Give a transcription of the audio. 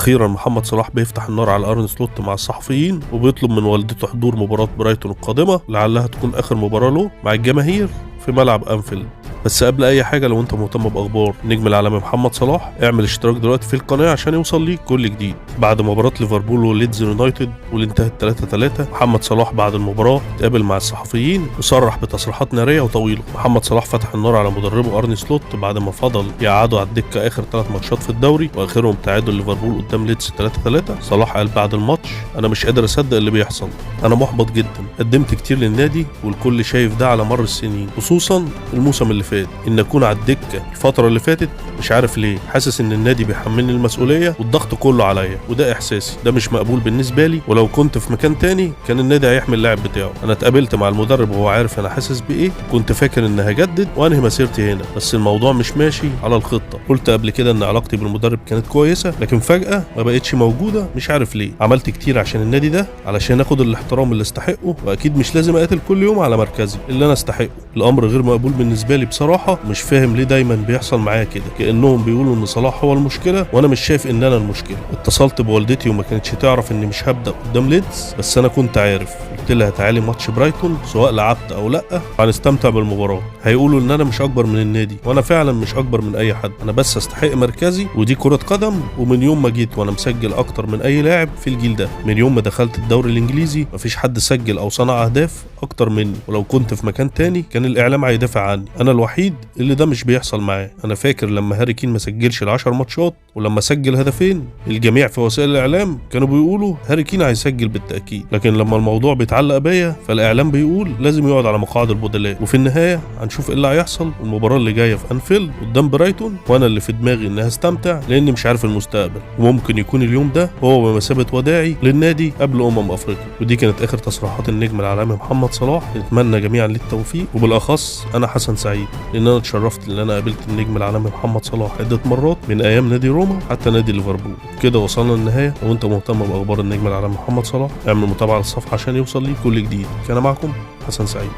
واخيرا محمد صلاح بيفتح النار على ارن سلوت مع الصحفيين وبيطلب من والدته حضور مباراة برايتون القادمة لعلها تكون اخر مباراة له مع الجماهير في ملعب أنفيلد. بس قبل اي حاجه، لو انت مهتم باخبار النجم العالمي محمد صلاح اعمل اشتراك دلوقتي في القناه عشان يوصل ليك كل جديد. بعد مباراه ليفربول وليدز يونايتد واللي انتهت 3-3، محمد صلاح بعد المباراه اتقابل مع الصحفيين وصرح بتصريحات ناريه وطويله. محمد صلاح فتح النار على مدربه ارني سلوت بعد ما فضل يقعدوا على الدكه اخر 3 ماتشات في الدوري واخرهم تعادل ليفربول قدام ليدز 3-3. صلاح قال بعد الماتش: انا مش قادر اصدق اللي بيحصل، انا محبط جدا، قدمت كتير للنادي والكل شايف ده على مر السنين، خصوصا الموسم اللي فات، ان اكون على الدكه الفتره اللي فاتت مش عارف ليه، حاسس ان النادي بيحملني المسؤوليه والضغط كله عليا، وده احساسي، ده مش مقبول بالنسبه لي، ولو كنت في مكان تاني كان النادي هيحمل اللاعب بتاعه. انا اتقابلت مع المدرب وهو عارف انا حاسس بايه، كنت فاكر ان هجدد وانهي مسيرتي هنا، بس الموضوع مش ماشي على الخطه. قلت قبل كده ان علاقتي بالمدرب كانت كويسه، لكن فجاه ما بقتش موجوده، مش عارف ليه. عملت كتير عشان النادي ده علشان اخد الاحترام اللي استحقه، واكيد مش لازم اقاتل كل يوم على مركزي اللي انا استحقه. الامر غير مقبول بالنسبه لي بصراحه، مش فاهم ليه دايما بيحصل معايا كده، كانهم بيقولوا ان صلاح هو المشكله وانا مش شايف ان انا المشكله. اتصلت بوالدتي وما كانتش تعرف اني مش هبدا قدام ليدز، بس انا كنت عارف. قلت لها: تعالي ماتش برايتون سواء لعبت او لا هنستمتع بالمباراه، هيقولوا ان انا مش اكبر من النادي، وانا فعلا مش اكبر من اي حد، انا بس استحق مركزي، ودي كره قدم. ومن يوم ما جيت وانا مسجل اكتر من اي لاعب في الجيل ده، من يوم ما دخلت الدوري الانجليزي مفيش حد سجل او صنع اهداف اكتر مني، ولو كنت في مكان تاني كان الاعلام هيدافع عني، انا الوحيد اللي ده مش بيحصل معاه. انا فاكر لما هاري كين ما سجلش ال10 ماتشات ولما سجل هدفين، الجميع في وسائل الاعلام كانوا بيقولوا هاري كين هيسجل بالتاكيد، لكن لما الموضوع بيتعلق بيا فالاعلام بيقول لازم يقعد على مقاعد البدلاء. وفي النهايه هنشوف ايه اللي هيحصل. المباراه اللي جايه في انفيلد قدام برايتون، وانا اللي في دماغي اني هستمتع لاني مش عارف المستقبل، وممكن يكون اليوم ده هو بمثابه وداعي للنادي قبل افريقيا. ودي كانت اخر تصريحات النجم العالمي محمد صلاح. نتمنى جميعا للتوفيق، وبالاخص انا حسن سعيد لان انا اتشرفت ان انا قابلت النجم العالمي محمد صلاح عده مرات، من ايام نادي روما حتى نادي ليفربول. كده وصلنا للنهايه. لو انت مهتم باخبار النجم العالمي محمد صلاح اعمل متابعه للصفحه عشان يوصل ليك كل جديد. كان معكم حسن سعيد.